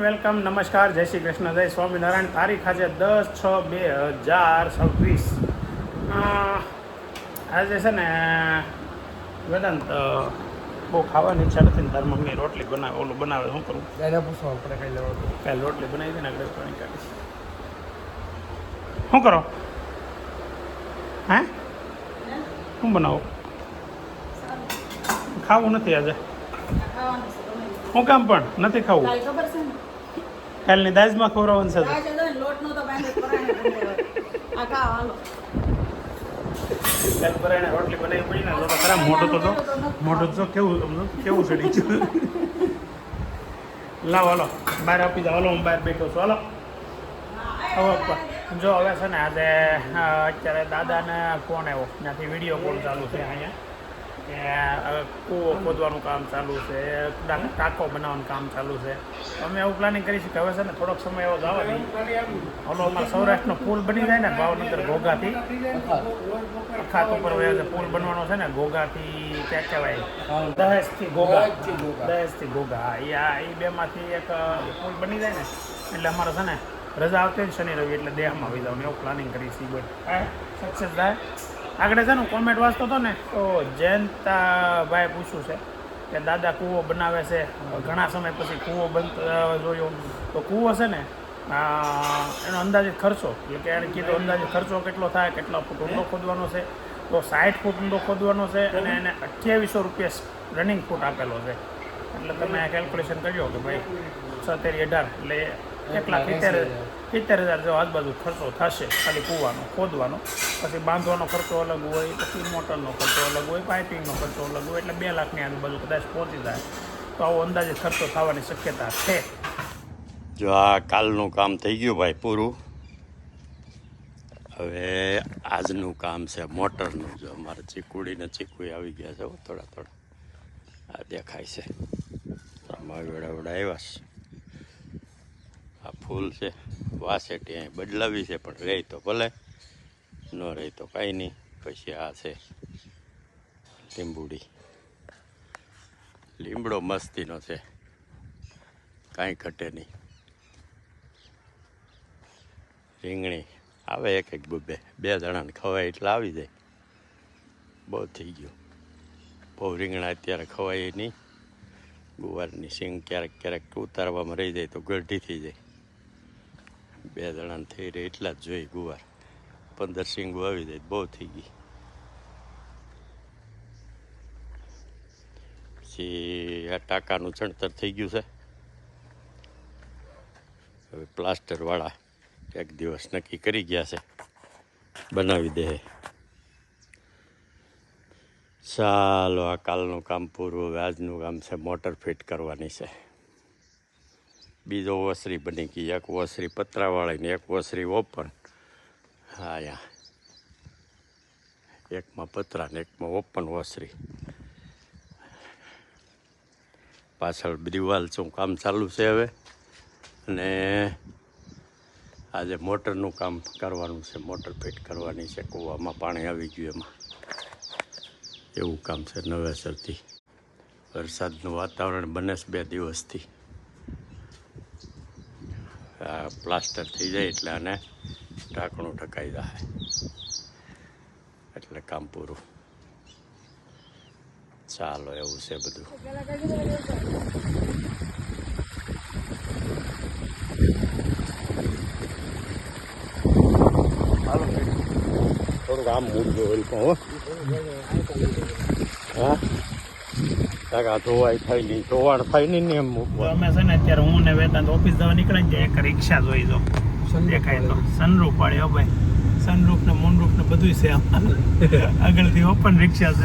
Welcome, નમસ્કાર, જય શ્રી કૃષ્ણ, જય સ્વામિનારાયણ. તારીખ આજે 10/6/2026. આજે છે ને વેદાંત બહુ ખાવાની ઈચ્છા નથી ને તાર મમ્મી રોટલી બનાવે, ઓલું બનાવે. શું કરું? કાલે રોટલી બનાવી દે ને આગળ પાણી કાઢીશ. શું કરો? હે શું બનાવો? ખાવું નથી આજે. શું કામ પણ નથી ખાવું? કાલની દાજમાં ખવડાવવાનું છે. કાલ પરાણે રોટલી બનાવી પડી ને તો ખરાબ મોઢું તો કેવું ચડી ગયું. લાવો હાલો બહાર આપી જાઓ. હાલો હું બહાર બેઠો છું. હાલો જો હવે છે ને આજે અત્યારે દાદાને ફોન આવ્યો, ત્યાંથી વિડીયો કોલ ચાલુ છે. અહીંયા કે કૂવો ખોદવાનું કામ ચાલુ છે, ટાંકો બનાવવાનું કામ ચાલુ છે. અમે એવું પ્લાનિંગ કરીશું કે હવે છે ને થોડોક સમય એવો જવા દઈએ. હલો અમારા સૌરાષ્ટ્રનો પુલ બની જાય ને ભાવનગર ઘોઘાથી અખાત ઉપર પુલ બનવાનો છે ને ઘોઘાથી ક્યાં કહેવાય દહેજથી ઘોઘા એ બેમાંથી એક પુલ બની જાય ને એટલે અમારે છે ને રજા આવતી જ શનિ રવિ એટલે દેહમાં આવી જવાનું એવું પ્લાનિંગ કરી છીએ. બોલ સક્સેસ થાય. આગળ છે ને કોમેન્ટ વાંચતો હતો ને તો જયંતાભાઈ પૂછ્યું છે કે દાદા કૂવો બનાવે છે, ઘણા સમય પછી કૂવો જોયો. તો કૂવો છે ને એનો અંદાજિત ખર્ચો એટલે કે એને કીધું અંદાજિત ખર્ચો કેટલો થાય, કેટલા ફૂટ ઊંડો ખોદવાનો છે. તો 60 ફૂટ ઊંડો ખોદવાનો છે અને એને 2800 રૂપિયા રનિંગ ફૂટ આપેલો છે. એટલે તમે કેલ્ક્યુલેશન કર્યો કે ભાઈ 17-18 એટલે 1,70,000 જેવો આજુબાજુ ખર્ચો થશે ખાલી કૂવાનો ખોદવાનો. પછી બાંધવાનો ખર્ચો અલગ હોય, પછી મોટરનો ખર્ચો અલગ હોય, પાઇપિંગનો ખર્ચો અલગ હોય, એટલે 2 લાખની આજુબાજુ કદાચ પહોંચી જાય. તો આવો અંદાજે ખર્ચો થવાની શક્યતા છે. જો આ કાલનું કામ થઈ ગયું ભાઈ પૂરું. હવે આજનું કામ છે મોટરનું. જો અમારે ચીકુડીને ચીકુઈ આવી ગયા છે થોડા આ દેખાય છે. વેડા આવ્યા છે. આ ફૂલ છે વાસેટી અહીં બદલાવી છે, પણ રહી તો ભલે, ન રહી તો કાંઈ નહીં. પછી આ છે લીંબુડી. લીમડો મસ્તીનો છે, કાંઈ ઘટે નહીં. રીંગણી આવે એક બે જણાને ખવાય એટલે આવી જાય. બહુ થઈ ગયું. બહુ રીંગણા અત્યારે ખવાય નહીં. ગુવારની સિંગ ક્યારેક ઉતારવામાં રહી જાય તો ગઢી થઈ જાય. 2 જણાને થઈ રહી એટલા જ જોઈએ. ગુવાર 15 સિંગો આવી જાય બહુ થઈ ગઈ. પછી આ ટાંકાનું ચણતર થઈ ગયું છે. હવે પ્લાસ્ટરવાળા એક દિવસ નક્કી કરી ગયા છે, બનાવી દે. ચાલો આ કાલનું કામ પૂરું. હવે આજનું કામ છે મોટર ફિટ કરવાની છે. બીજો ઓસરી બની ગઈ, એક ઓસરી પતરાવાળી ને એક ઓસરી ઓપન. હા યા એકમાં પતરા ને એકમાં ઓપન ઓસરી. પાછળ દિવાલ શું કામ ચાલુ છે હવે. અને આજે મોટરનું કામ કરવાનું છે, મોટર ફિટ કરવાની છે. કૂવામાં પાણી આવી ગયું એમાં, એવું કામ છે નવેસરથી. વરસાદનું વાતાવરણ બને છે 2 દિવસથી. પ્લાસ્ટર થઈ જાય એટલે આને ઢાંકણું ઢકાઈ જાય એટલે કામ પૂરું. ચાલો એવું છે બધું. થોડુંક આમ મૂળજો હોય પણ હો. હા કાકા ધોવાય થાય નહીં, ધોવાણ થાય નહીં ને એમ મૂકવા. અમે છે ને અત્યારે હું ને વેદાંત ઓફિસ જવા નીકળે ને એક રિક્ષા જોઈ દો દેખાય તો સનરૂફ વાળી. હો ભાઈ સનરૂફ ને મૂનરૂફ ને બધું છે આમાં. આગળથી ઓપન રિક્ષા છે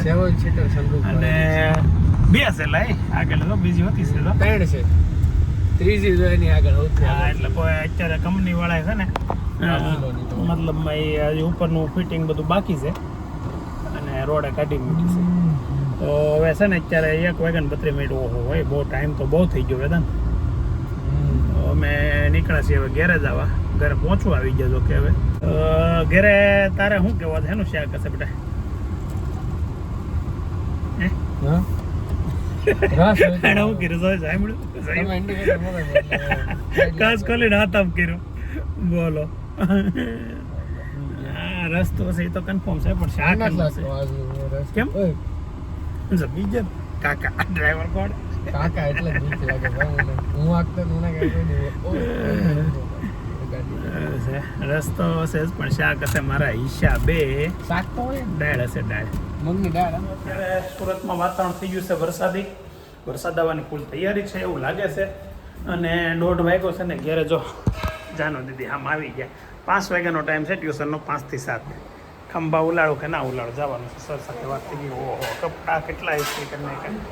અને 2 છે લાઈ આગળ તો બીજી હોતી છે 3 છે, ત્રીજી જો એની આગળ હોતી. હા એટલે કોઈ અત્યારે કંપની વાળા છે ને મતલબ એ ઉપરનું ફિટિંગ બધું બાકી છે અને રોડે કાઢી મૂકી છે. તો હવે છે ને અત્યારે 1 વાગ્યાને 32 મિનિટ ઓહો હોય, બહુ ટાઈમ તો બહુ થઈ ગયો વેદાંત. અમે નીકળ્યા છીએ હવે ઘેરે જ આવવા. ઘરે પહોંચવું આવી ગયા જો કે હવે ઘરે તારે શું કહેવા છે? એનું શેર કરશે બેટા? રસ હોય તો એને હું કીધું જોઈ સાંભળ્યું તમે ઇન્ડિકેટર મોકલો એટલે કાચ ખોલીને હાથ આમ કર્યો બોલો આ રસ્તો છે એ તો કન્ફર્મ છે પણ શાક આનંદ છે લાગતો આજુ રસ કેમ? ઓય, બીજે કાકા ડ્રાઈવર કોણ કાકા એટલે જ બીક લાગે ભાઈ મને. હું વાગતો તો મને કઈ કહી દઉં ગાડી રસ્તો હશે જ પણ શાક હશે મારા હિસાબે શાક તો હોય ને. દાળ હશે દાળ મગની દાળ હા. અત્યારે સુરતમાં વાતાવરણ થઈ ગયું છે વરસાદી વરસાદ આવવાની ફૂલ તૈયારી છે એવું લાગે છે અને 1:30 વાગ્યો છે ને ઘેરે જો જાનો દીદી આમ આવી ગયા 5 વાગ્યાનો ટાઈમ છે ટ્યુશનનો 5 થી 7 ખંભા ઉલાડો કે ના ઉલાડો જવાનું છે સર સાથે વાત થઈ ગઈ ઓહો કપડા કેટલા ઇસ્ત્રી કરી નાખ્યા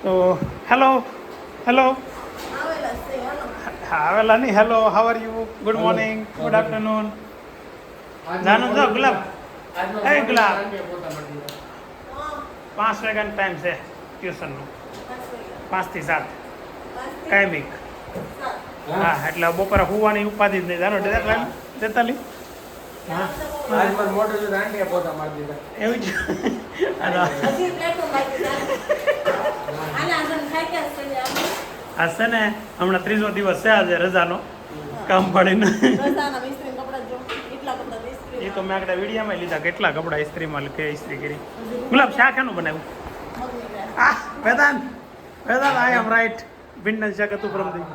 તો હેલો હેલો હા આવેલા નહીં hello how are you good morning good afternoon જાનો જો ગુલાબ એ ગુલાબ 5 વાગ્યાનો ટાઈમ છે ટ્યુશનનો 5 થી 7 ટાઈમિંગ હા એટલે બપોરે હુવાની ઉપાધિ જ નહીં જાણો તેતાલી હા આજ મારું મોઢું જોઈને આંટીએ પોતા મારી દીધા. એવું જ આ છે ને હમણાં 3જો દિવસ છે આજે રજાનો કામ પડીને એ તો મેં આગળ વિડીયામાં લીધા કેટલા કપડા ઇસ્ત્રીમાં કે ઇસ્ત્રી કરી ગુલાબ શાક એનું બનાવ્યું વેદાંત વેદાંત આઈ એમ રાઈટ ભિન્ન શાક હતું પ્રમદી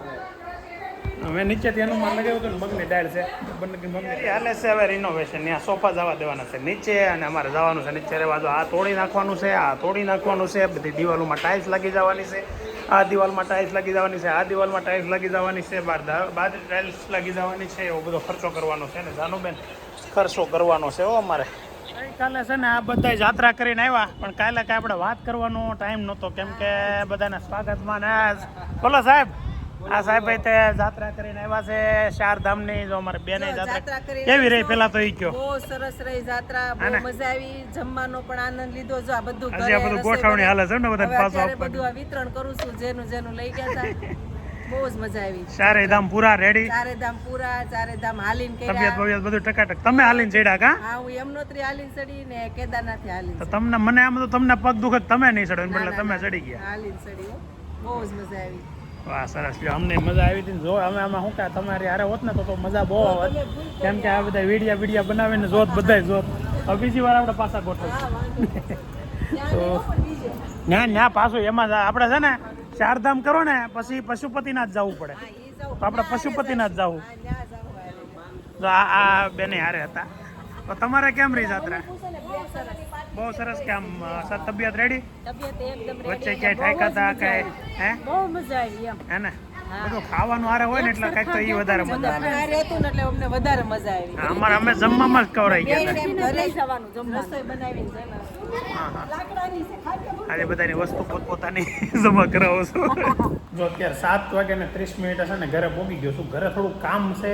મેં નીચેથી અનુમાન લગાવ્યું હતું ને મગની દાળ છે મગની હાલે છે હવે રિનોવેશન ત્યાં સોફા જવા દેવાના છે નીચે અને અમારે જવાનું છે નીચે રહેવા દો આ તોડી નાખવાનું છે આ તોડી નાખવાનું છે બધી દિવાલોમાં ટાઇલ્સ લાગી જવાની છે આ દિવાલમાં ટાઇલ્સ લાગી જવાની છે આ દિવાલમાં ટાઇલ્સ લાગી જવાની છે બાદ ટાઇલ્સ લાગી જવાની છે એવો બધો ખર્ચો કરવાનો છે ને જાનુબેન ખર્ચો કરવાનો છે હો અમારે ગઈકાલે છે ને આ બધા જાત્રા કરીને આવ્યા પણ કાલે કાંઈ આપણે વાત કરવાનો ટાઈમ નહોતો કેમ કે બધાને સ્વાગતમાં ને બોલો સાહેબ આ સાહેબ તે જાત્રા કરીને આવ્યા છે 4 ધામની જો અમારે બેને જાત્રા કેવી રહી પેલા તો ઈ કયો બહુ સરસ રહી જાત્રા બહુ મજા આવી જમવાનો પણ આનંદ લીધો જો આ બધું હજી આ બધું ગોઠવણી હાલે છે ને બધા હવે પાછું અત્યારે બધું આ વિતરણ કરું છું જેનું જેનું લઈ ગયા હતા બહુ જ મજા આવી 4 ધામ પૂરા રેડી ચારે ધામ પૂરા ચારે ધામ હાલીને તબિયત કર્યા બબિયત બધું ટકાટક તમે હાલીને ચડ્યા કા હા હું યમનોત્રી હાલીને ચડી ને કેદારનાથ હાલીને તો તમને મને આમ તો તમને પગ દુખે તો તમે નહીં ચડો એમ એટલે તમે ચડી ગયા હાલીને ચડી હો. બહુ જ મજા આવી વાહ સરસ લ્યો અમને મજા આવી હતી ને જો અમે આમાં શું કહે તમારી હારે હોત ને તો મજા બહુ આવત કેમ કે આ બધા વિડીયા બનાવીને જોત બધાય જોત હવે બીજી વાર આપણે પાછા ગોઠવ તો ના પાછું એમાં આપણે છે ને 4 ધામ કરો ને પછી પશુપતિનાથ જવું પડે હા, ઈ જાઉં. તો આપણે પશુપતિનાથ જવું હા, ન્યા જાઉં હાલે. તો આ બેને હારે હતા તો તમારે કેમ રહી જાત્રા બહુ સરસ કે આમ તબિયત રેડી તબિયત એકદમ વચ્ચે ક્યાંય ઠાક્યા હતા કઈ હે બહુ મજા આવી એમ હે ને બધું ખાવાનું હારે હોય ને એટલે કંઈક તો એ વધારે મજા આવે બધા હારે હતું ને એટલે અમને વધારે મજા આવી અમારે અમે જમવામાં જ કવરાઈ ગયા હતા. ઘરે જવાનું રસોઈ બનાવીને જવાનું. આજે બધાની વસ્તુ પોતપોતાની જમા કરાવો છો જો અત્યારે 7 વાગે ને 30 મિનિટ હશે ને ઘરે પહોંચી ગયો છું ઘરે થોડુંક કામ છે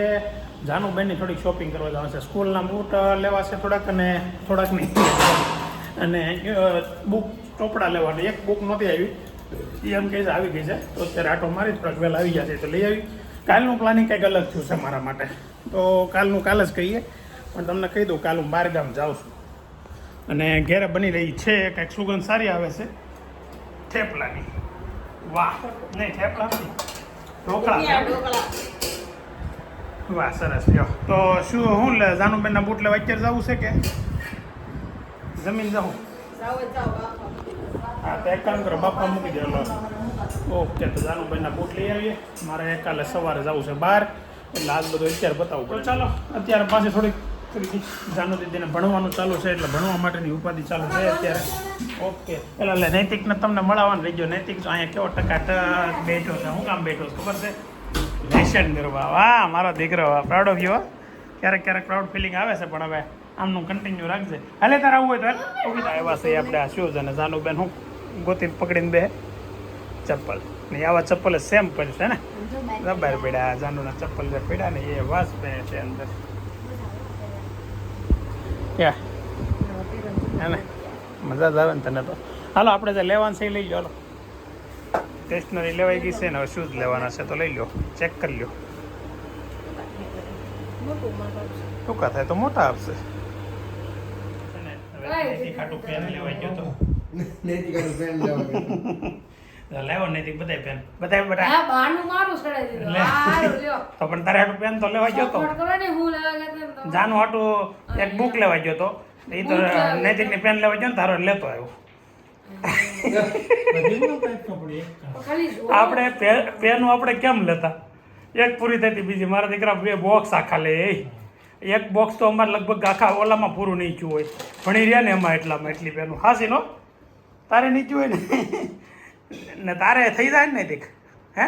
જાનુબેનની થોડીક શોપિંગ કરવા જવાનું છે સ્કૂલના બૂટ લેવા છે થોડાક અને થોડાક નહીં અને બુક ચોપડા લેવાની એક બુક નહોતી આવી એ એમ કહે છે આવી ગઈ છે તો અત્યારે આટો મારી થોડાક વહેલા આવી ગયા છે તો લઈ આવી કાલનું પ્લાનિંગ કંઈક અલગ થયું છે મારા માટે તો કાલનું કાલ જ કહીએ પણ તમને કહી દઉં કાલ હું બહારગામ જાઉં છું અને ઘેરે બની રહી છે કંઈક સુગંધ સારી આવે છે થેપલાની વાહ નહીં થેપલા નથી ઢોકળા વાહ સરસ લ્યો તો શું હું લે જાનુબેનના બૂટ લેવા અત્યારે જવું છે કે જમીન જાઉં હા તો એક કામ કરો બાપા મૂકી દે લો ઓકે તો જાનુબેનના બૂટ લઈ આવીએ મારે કાલે સવારે જવું છે બહાર એટલે આજ બધું અત્યારે બતાવવું પડે ચાલો અત્યારે પાછી થોડીક જાનુ દીદીને ભણવાનું ચાલુ છે એટલે ભણવા માટેની ઉપાધિ ચાલુ છે અત્યારે ઓકે પેલા એટલે નૈતિકને તમને મળવાનું રહી ગયો નૈતિક તો અહીંયા કેવો ટકાટક બેઠો છે હું કામ બેઠો છું ખબર છે લેશન કરવા વાહ મારો દીકરો પ્રાઉડ ઓફ યુ ક્યારેક ક્યારેક પ્રાઉડ ફિલિંગ આવે છે પણ હવે આમનું કન્ટિન્યુ રાખજે હાલે તારે આવવું હોય તો ઓકે આવ્યા છે આપણે આ શૂઝ અને જાનુબેન હું ગોતીને પકડીને બે ચપ્પલ ને આવા ચપ્પલ સેમ પડે છે ને રબાર પડ્યા જાનુના ચપ્પલ જે પડ્યા ને એ વાસ બે છે અંદર ક્યાં હે ને મજા જ આવે ને તને તો હાલો આપણે જે લેવાનું છે એ લઈ લો હાલો સ્ટેશનરી લેવાઈ ગઈ છે ને હવે શૂઝ લેવાના છે તો લઈ લો ચેક કરી લો ટૂંકા થાય તો મોટા આપશે ખાટું પેન લેવાઈ ગયો તો લેવો નહીં બધાય પેન બધાય બેટા હા બાનું મારું સડાઈ દીધું લે. હારું લ્યો તો પણ તારે હાટું પેન તો લેવા ગયો તો સપોર્ટ કરો ને હું લેવા ગયા તા જાનું હાટું એક બુક લેવા ગયો તો એ તો Book લેવા ગયો. નૈતિકની પેન લેવા ગયો ને તારો લેતો આવ્યો ખાલી જો આપણે પેનો આપણે કેમ લેતા એક પૂરી થતી બીજી મારા દીકરા 2 બોક્સ આખા લે એક બોક્સ તો અમારે લગભગ આખા ઓલામાં પૂરું નહીં થયું હોય ભણી રહ્યા ને એમાં એટલી પેનું હાસી નો તારે નીચું હોય ને તારે થઈ જાય ને દીક હે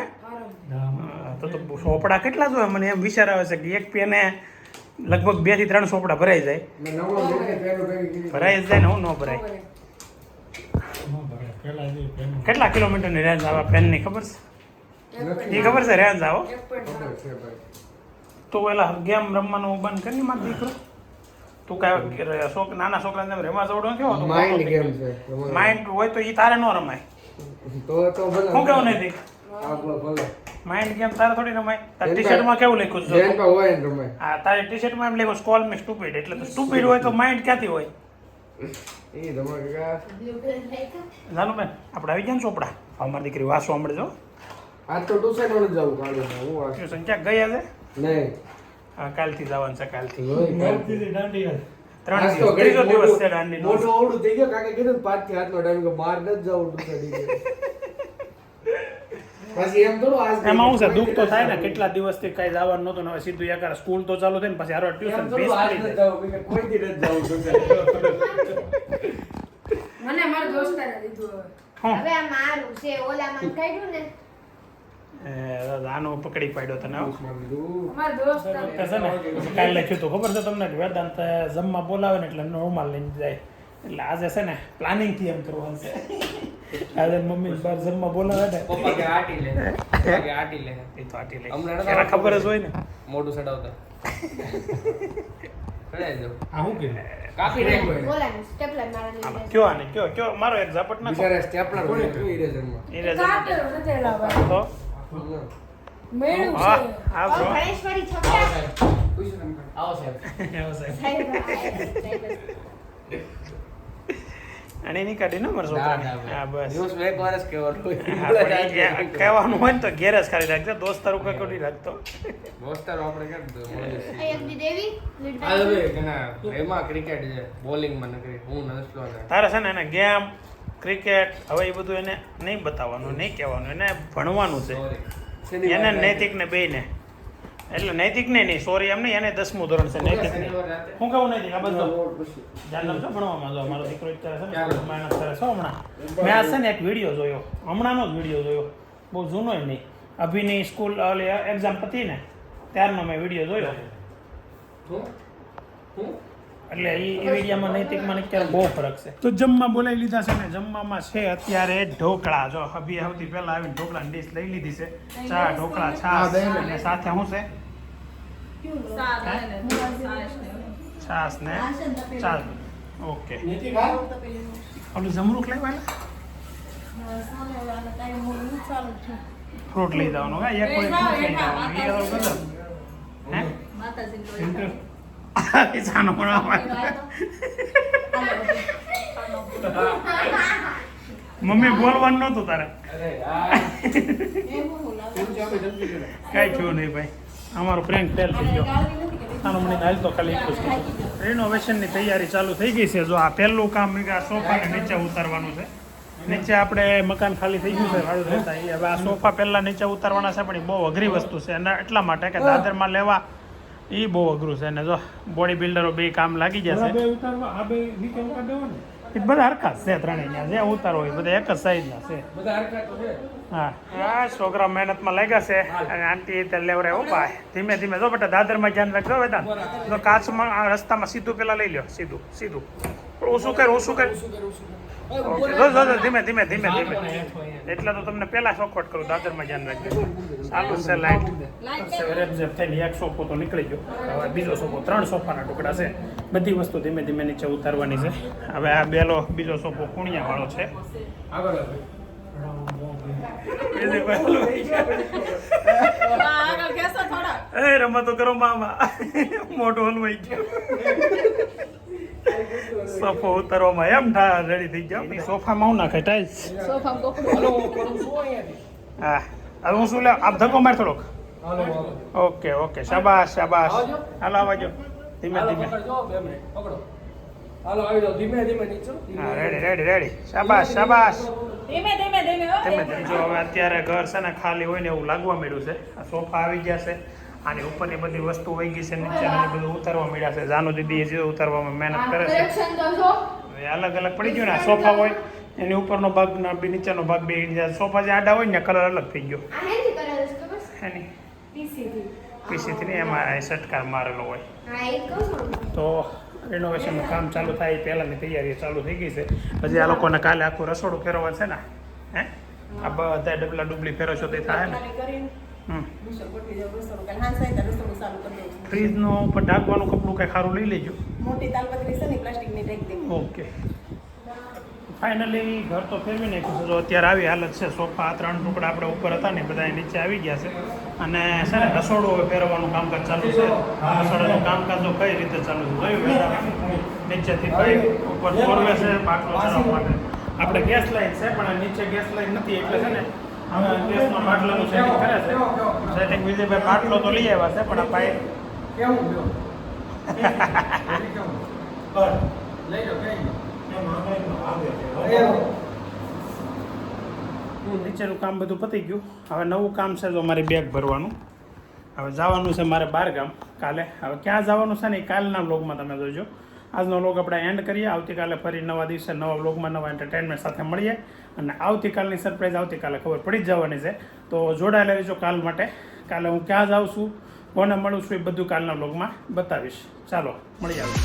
તો સોપડા કેટલા જોઈએ મને એમ વિચાર આવે છે કે એક પેને લગભગ 2 થી 3 સોપડા ભરાઈ જાય મેં નવરો જેટલી પેનો ભેગી કરી. ભરાઈ જ જાય ને હું ન ભરાય કેટલા કિલોમીટરની રેન્જ આવે પેનની ખબર છે એ ખબર છે રેન્જ આવો એક point ખબર છે ભાઈ. તો પેલા ગેમ રમવાનું બંધ કરી માર દીકરો તું કાંઈ નાના છોકરાને રમવા જવડો કેવો માઇન્ડ ગેમ છે. માઇન્ડ હોય તો એ તારે ન રમાય તો ભલે. શું કેવું નથી આગળ ભલે. માઇન્ડ ગેમ તારે થોડી રમાય તાર એમ ટી શર્ટમાં કેવું લખ્યું છે જેન પર હોય ને રમાય. હા તારી ટી શર્ટમાં એમ લખ્યું કોલ મી સ્ટુપિડ એટલે તો સ્ટુપિડ હોય તો માઇન્ડ ક્યાંથી હોય ઈ તમારે કાકા. જાનું બેન આપણે આવી ગયા ને ચોપડા અમારી દીકરી વાસો સાંભળજો આજ તો ટ્યુશન વાળું જ જવું કાઢું હું વાંચ. ટ્યુશન ક્યાંક ગયા છે નહીં. હા કાલથી જવાનું છે કાલથી હોય. 3 આજ તો દિવસ ત્રીજો ઘડીક દિવસ છે દાંડીનો મોટું ઓવડું થઈ ગયો કાકે કીધું ને 5 થી 7 નો ટાઈમ કે બહાર ન જવું ટ્યુશન પછી એમ થોડું આજ એમાં હું છે દુઃખ તો થાય ને કેટલા દિવસથી કઈ જવાનું નહોતું ને હવે સીધું એકાર સ્કૂલ તો ચાલુ થઈ ને પછી હારો એમ ટ્યુશન થોડું ફીસ આજ પડી ન જાય જવું કે કોઈ દી ન જવું ટ્યુશન. મને મારા દોસ્તારે દીધું હવે હું હવે આ મારું છે ઓલામાં કાઢ્યું ને આનો પકડી પાડ્યો તને હો. અમારા દોસ્તારે તો છે ને કાલે લખ્યું હતું ખબર છે તમને કે વેદાંત જમવા બોલાવે ને એટલે નોર્મલ લઈને જાય એટલે આજે છે ને પ્લાનિંગ થી એમ કરવાનું છે આજે મમ્મી બહાર જમવા બોલાવે ને પપ્પા કે આટી લે પપ્પા કે આટી લે એ તો આટી લઈ હમણાં એને ખબર જ હોય ને મોઢું સડાવતા સડાઈ દો આ શું કે કાપી નાખ્યો એને. ઓલાનું સ્ટેપલર મારવાની આમાં કયો આને કયો મારો એક ઝાપટ નાખો બિચારા સ્ટેપલર હોય તો ઇરેઝરમાં. એ રેઝન કાપેલો નથી લાવવાનો તો મેળું હા છે હા ઓ બ્રો ગણેશ્વરી છોકરા આવો સાહેબ અને એની કાઢી ને મારા છોકરાને હા બસ દિવસ એક વર્ષ કહેવાનું હોય. હા, પણ એ કહેવાનું હોય ને તો ઘેર જ ખાલી રાખજો દોસ્તારો કઈ કોઈ રાખતો દોસ્તારો આપણે કેમ તો અયગદી દેવી આ હવે ઘણા એમાં ક્રિકેટ છે બોલિંગમાં નકરી હું નસલો ને તારે છે ને એને ગેમ ક્રિકેટ હવે એ બધું એને નહીં બતાવવાનું નહીં કહેવાનું એને ભણવાનું છે સોરી એને નૈતિક ને બેયને એટલે નૈતિક ને નહીં સોરી એમ નહીં એને 10મું ધોરણ છે નૈતિક ને હું કહું નૈતિક આ બધું ધ્યાન રાખજો ભણવામાં જો મારો દીકરો અત્યારે છે ને મહેનત કરે છે હમણાં મેં આ છે ને એક વિડીયો જોયો હમણાંનો જ વિડીયો જોયો બહુ જૂનો નહીં અભિની સ્કૂલ એક્ઝામ પતી ને ત્યારનો મેં વિડીયો જોયો એટલે એ વિડીયામાં નૈતિકમાં ને અત્યારે બહુ ફરક છે તો જમવા બોલાવી લીધા છે ને જમવામાં છે અત્યારે ઢોકળા જો અભી સૌથી પહેલા આવીને ઢોકળાની ડીશ લઈ લીધી છે ચા ઢોકળા છાશ અને સાથે શું છે છાશ ને ચા ઓકે ઓલું જમરૂખ લેવાય ફ્રૂટ લઈ જવાનું હા એક કોઈ ફ્રૂટ લઈ જવાનું એ તો ગજબ હે જાનો મમ્મી બોલવાનું નહોતું તારે કઈ થયું નહીં ભાઈ અમારો પ્રેન્ક ફેલ થઈ ગયો આનો મને હાલ તો ખાલી એટલું જ રિનોવેશનની તૈયારી ચાલુ થઈ ગઈ છે જો આ પહેલું કામ આ સોફાને નીચે ઉતારવાનું છે નીચે આપણે મકાન ખાલી થઈ ગયું છે વાળું રહેતા એ હવે આ સોફા પહેલાં નીચે ઉતારવાના છે પણ એ બહુ અઘરી વસ્તુ છે અને એટલા માટે કે દાદરમાં લેવા એ બહુ અઘરું છે અને જો બોડી બિલ્ડરો બે કામ લાગી જશે એ બધા હરખા છે ત્રણેય જે ઉતારો હોય બધા એક જ સાઈઝના છે બધા હરકત તો છે હા હા છોકરા મહેનતમાં લાગ્યા છે અને આંટી ત્યાં લેવરાય ઓ ભાઈ ધીમે ધીમે જો બેટા દાદરમાં ધ્યાન રાખજો વેદાંત તો કાચમાં આ રસ્તામાં સીધું પેલા લઈ લ્યો સીધું સીધું ઓછું કર ઓકે જો ધીમે ધીમે એટલે તો તમને પેલા ચોખવટ કરું દાદરમાં ધ્યાન રાખજો ચાલુ છે લાઈટ થઈને એક સોફો તો નીકળી ગયો હવે બીજો સોફો 3 સોફાના ટુકડા છે બધી વસ્તુ ધીમે ધીમે નીચે ઉતારવાની છે હવે આ બેલો બીજો સોફો કુણિયા વાળો છે આગળ કહેશો થોડા એ રમતો કરો મામા મોટું હલવાઈ ગયું સોફો ઉતારવામાં એમ રેડી થઈ ગયો સોફામાં હું નાખે ટાઈલ્સ સોફામાં કોકડું હાલો હું કરું છું અહીંયાથી. હા હવે હું શું લે આપ ધક્કો માર થોડોક હાલો હાલો ઓકે ઓકે શાબાશ શાબાશ આવજો. હાલો આવજો ધીમે હાલો ધીમે પકડજો 2 મિનિટ પકડો હાલો આવી જાઓ ધીમે ધીમે નીચો હા રેડી રેડી રેડી શાબાશ શાબાશ ધીમે ધીમે ધીમે હો ધીમે ધીમે જો હવે અત્યારે ઘર છે ને ખાલી હોય ને એવું લાગવા મળ્યું છે આ સોફા આવી ગયા છે આની ઉપરની બધી વસ્તુ વહી ગઈ છે નીચે બધું ઉતારવા મળ્યા છે જાનુ દીદી જે ઉતારવામાં મહેનત કરે છે કરેક્શન તો જો હવે અલગ અલગ પડી ગયું ને આ સોફા હોય એની ઉપરનો ભાગ ના બી નીચેનો ભાગ બે સોફા જે આડા હોય ને કલર અલગ થઈ ગયો આ હેન્ડી કરેલું છે ખબર છે એની પીસી થી પીસીથી ને એમાં સટકાર મારેલો હોય હા એક કહું છું તો રિનોવેશનનું કામ ચાલુ થાય એ પહેલાંની તૈયારી ચાલુ થઈ ગઈ છે પછી આ લોકોને કાલે આખું રસોડું ફેરવવા છે ને હે આ બધા ડબલા ડુબલી ફેરવશો તે થાય ને કરીને હમ ભૂસર ગોઠવી દઉં રસોડું કાલે હાંસ થાય ત્યારે રસોડું ચાલુ કરી દઉં ફ્રીજનો ઉપર ઢાંકવાનું કપડું કંઈ ખારું લઈ લેજો મોટી તાલપત્રી છે ને પ્લાસ્ટિકની ઢાંકી દેવી ઓકે ફાઇનલી ઘર તો ફેરવી નાખ્યું છે જો અત્યારે આવી હાલત છે સોફા 3 ટુકડા આપણે ઉપર હતા ને બધા નીચે આવી ગયા છે અને છે ને રસોડું હવે ફેરવવાનું કામકાજ ચાલુ છે રસોડાનું કામકાજ તો કઈ રીતે ચાલુ છે જોયું નીચેથી પાઇપ ઉપર ફોરવે છે બાટલો ચડાવવા માટે આપણે ગેસ લાઈન છે પણ નીચે ગેસ લાઈન નથી એટલે છે ને હવે ગેસનો બાટલાનું સેટિંગ કરે છે સેટિંગ વિજયભાઈ બાટલો તો લઈ આવ્યા છે પણ આ પાઇપ કેવું લ્યો લઈ જાઓ કઈ નીચેનું કામ બધું પતી ગયું હવે નવું કામ છે તો મારી બેગ ભરવાનું હવે જવાનું છે મારે 12 ગામ કાલે હવે ક્યાં જવાનું છે ને એ કાલના વ્લોગમાં તમે જોજો આજનો વ્લોગ આપણે એન્ડ કરીએ આવતીકાલે ફરી નવા દિવસે નવા વ્લોગમાં નવા એન્ટરટેનમેન્ટ સાથે મળીએ અને આવતીકાલની સરપ્રાઈઝ આવતીકાલે ખબર પડી જ જવાની છે તો જોડાયેલા રહેજો કાલ માટે કાલે હું ક્યાં જાઉં છું કોને મળું છું એ બધું કાલના વ્લોગમાં બતાવીશ ચાલો મળી આવે